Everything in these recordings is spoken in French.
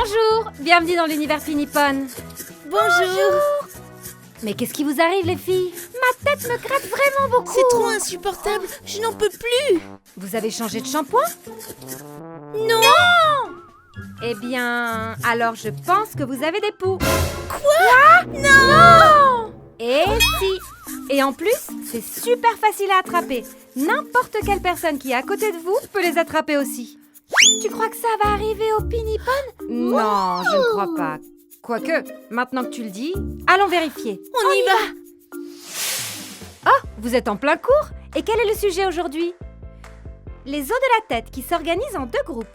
Bonjour, bienvenue dans l'univers Pinipon. Bonjour. Mais qu'est-ce qui vous arrive les filles? Ma tête me gratte vraiment beaucoup. C'est trop insupportable, je n'en peux plus. Vous avez changé de shampoing? Non. Eh bien, alors je pense que vous avez des poux. Quoi? Non. Et si. Et en plus, c'est super facile à attraper. N'importe quelle personne qui est à côté de vous peut les attraper aussi. Tu crois que ça va arriver au Pinipon? Non, je ne crois pas. Quoique, maintenant que tu le dis, allons vérifier. On y va. Oh, vous êtes en plein cours. Et quel est le sujet aujourd'hui? Les os de la tête qui s'organisent en deux groupes.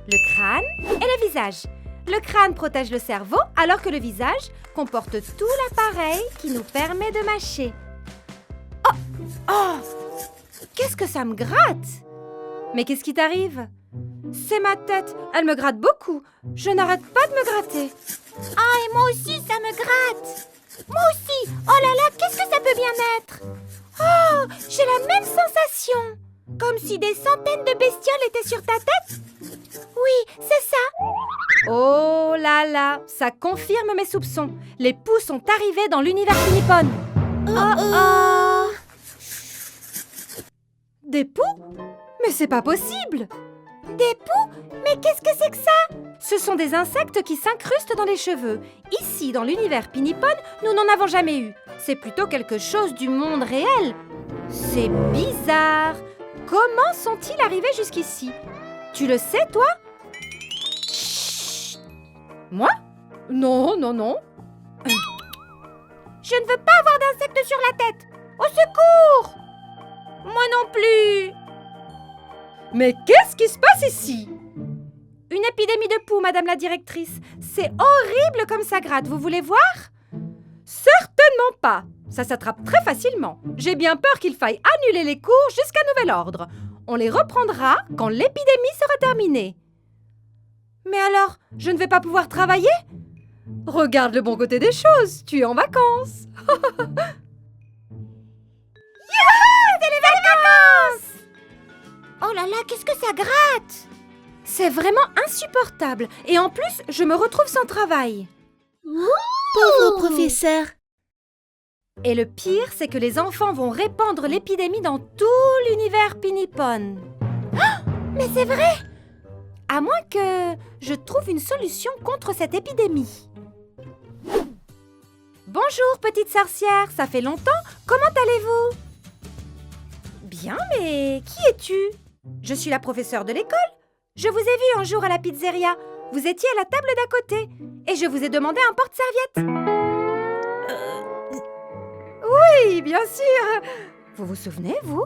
Le crâne et le visage. Le crâne protège le cerveau alors que le visage comporte tout l'appareil qui nous permet de mâcher. Oh! Oh! Qu'est-ce que ça me gratte? Mais qu'est-ce qui t'arrive? C'est ma tête, elle me gratte beaucoup. Je n'arrête pas de me gratter. Ah, et moi aussi, ça me gratte. Moi aussi. Oh là là, qu'est-ce que ça peut bien être? Oh, j'ai la même sensation. Comme si des centaines de bestioles étaient sur ta tête? Oui, c'est ça. Oh là là, ça confirme mes soupçons. Les poux sont arrivés dans l'univers Pinipon. Oh. Des poux? Mais c'est pas possible. Des poux? Mais qu'est-ce que c'est que ça? Ce sont des insectes qui s'incrustent dans les cheveux. Ici, dans l'univers Pinipon, nous n'en avons jamais eu. C'est plutôt quelque chose du monde réel. C'est bizarre. Comment sont-ils arrivés jusqu'ici? Tu le sais, toi? Chut. Moi? Non, non, non. Je ne veux pas avoir d'insectes sur la tête. Au secours! Moi non plus. Mais qu'est-ce qui se passe ici? Une épidémie de poux, madame la directrice. C'est horrible comme ça gratte, vous voulez voir? Certainement pas. Ça s'attrape très facilement. J'ai bien peur qu'il faille annuler les cours jusqu'à nouvel ordre. On les reprendra quand l'épidémie sera terminée. Mais alors, je ne vais pas pouvoir travailler? Regarde le bon côté des choses, tu es en vacances. Youhou, c'est les vacances! Oh là là, qu'est-ce que ça gratte? C'est vraiment insupportable. Et en plus, je me retrouve sans travail. Pauvre professeur. Et le pire, c'est que les enfants vont répandre l'épidémie dans tout l'univers Pinipon. Oh, mais c'est vrai! À moins que je trouve une solution contre cette épidémie. Bonjour, petite sorcière, ça fait longtemps. Comment allez-vous? Bien, mais qui es-tu? Je suis la professeure de l'école. Je vous ai vu un jour à la pizzeria. Vous étiez à la table d'à côté. Et je vous ai demandé un porte-serviette. Oui, bien sûr. Vous vous souvenez, vous?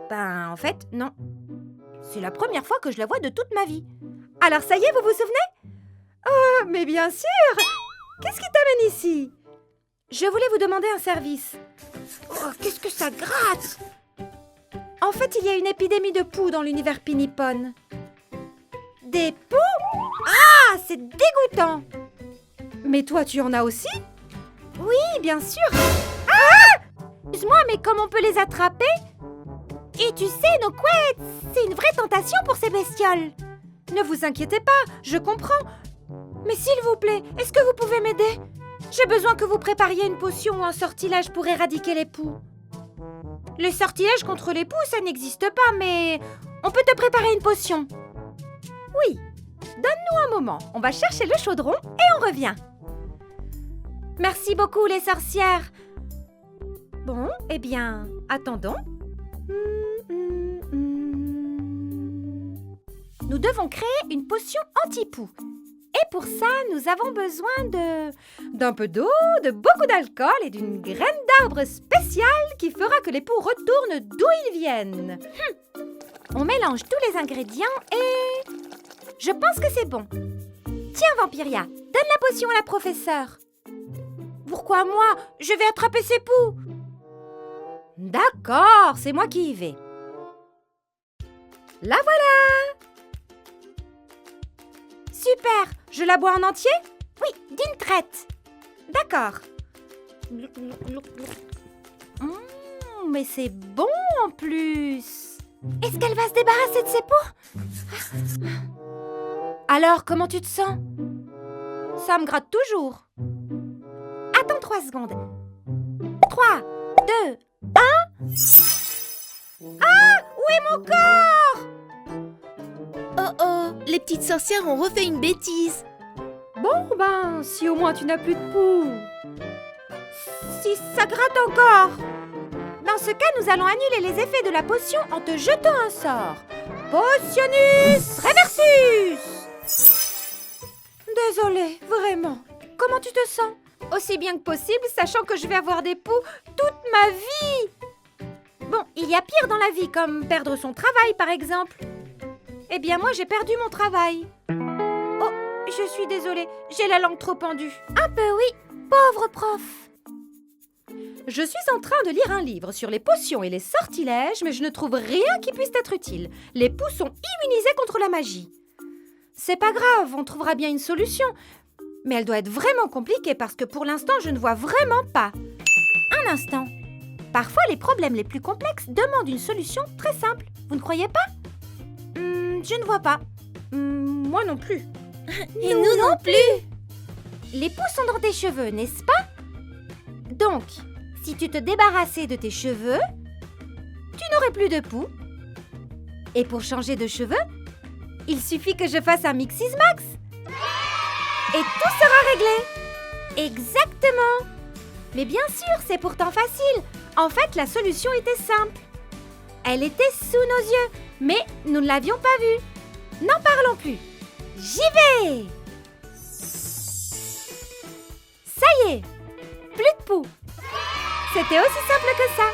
Ben, en fait, non. C'est la première fois que je la vois de toute ma vie. Alors, ça y est, vous vous souvenez? Oh, mais bien sûr. Qu'est-ce qui t'amène ici? Je voulais vous demander un service. Oh, qu'est-ce que ça gratte? En fait, il y a une épidémie de poux dans l'univers Pinipon. Des poux? Ah, c'est dégoûtant! Mais toi, tu en as aussi? Oui, bien sûr. Ah! Excuse-moi, mais comment on peut les attraper? Et tu sais, nos couettes, c'est une vraie tentation pour ces bestioles. Ne vous inquiétez pas, je comprends. Mais s'il vous plaît, est-ce que vous pouvez m'aider? J'ai besoin que vous prépariez une potion ou un sortilège pour éradiquer les poux. Le sortilège contre les poux, ça n'existe pas, mais on peut te préparer une potion. Oui, donne-nous un moment. On va chercher le chaudron et on revient. Merci beaucoup, les sorcières. Bon, eh bien, attendons. Nous devons créer une potion anti-poux. Et pour ça, nous avons besoin d'un peu d'eau, de beaucoup d'alcool et d'une graine d'arbre spéciale qui fera que les poux retournent d'où ils viennent. On mélange tous les ingrédients et... je pense que c'est bon. Tiens, Vampiria, donne la potion à la professeure. Pourquoi moi? Je vais attraper ces poux. D'accord, c'est moi qui y vais. La voilà! Super! Je la bois en entier? Oui, d'une traite. D'accord. Mais c'est bon en plus. Est-ce qu'elle va se débarrasser de ses poux? Alors, comment tu te sens? Ça me gratte toujours. Attends 3 secondes. 3, 2, 1. Ah! Où est mon corps? Oh oh, les petites sorcières ont refait une bêtise. Bon, ben, si au moins tu n'as plus de poux. Si ça gratte encore. Dans ce cas, nous allons annuler les effets de la potion en te jetant un sort. Potionus Reversus! Désolée, vraiment. Comment tu te sens? Aussi bien que possible, sachant que je vais avoir des poux toute ma vie. Bon, il y a pire dans la vie, comme perdre son travail, par exemple. Eh bien, moi, j'ai perdu mon travail. Oh, je suis désolée, j'ai la langue trop pendue. Un peu, oui, pauvre prof. Je suis en train de lire un livre sur les potions et les sortilèges, mais je ne trouve rien qui puisse être utile. Les poux sont immunisés contre la magie. C'est pas grave, on trouvera bien une solution. Mais elle doit être vraiment compliquée parce que pour l'instant, je ne vois vraiment pas. Un instant. Parfois, les problèmes les plus complexes demandent une solution très simple. Vous ne croyez pas? Je ne vois pas. Moi non plus. Et nous non plus. Les poux sont dans tes cheveux, n'est-ce pas? Donc, si tu te débarrassais de tes cheveux, tu n'aurais plus de poux. Et pour changer de cheveux, il suffit que je fasse un Mixis Max. Et tout sera réglé. Exactement. Mais bien sûr, c'est pourtant facile. En fait, la solution était simple. Elle était sous nos yeux, mais nous ne l'avions pas vue. N'en parlons plus. J'y vais. Ça y est, plus de poux. C'était aussi simple que ça.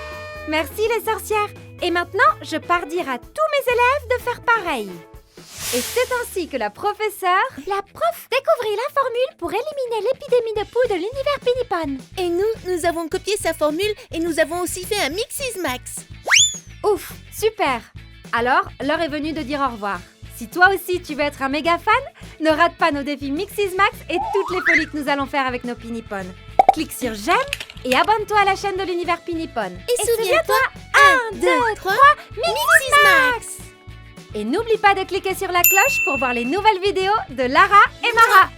Merci les sorcières. Et maintenant, je pars dire à tous mes élèves de faire pareil. Et c'est ainsi que la professeure, la prof, découvrit la formule pour éliminer l'épidémie de poux de l'univers Pinipon. Et nous avons copié sa formule et nous avons aussi fait un Mixis Max. Ouf, super. Alors, l'heure est venue de dire au revoir. Si toi aussi tu veux être un méga fan, ne rate pas nos défis Mixis Max et toutes les folies que nous allons faire avec nos Pinipon. Clique sur j'aime et abonne-toi à la chaîne de l'univers Pinipon. Et souviens-toi, 1, 2, 3, Mixis Max. Et n'oublie pas de cliquer sur la cloche pour voir les nouvelles vidéos de Lara et Mara.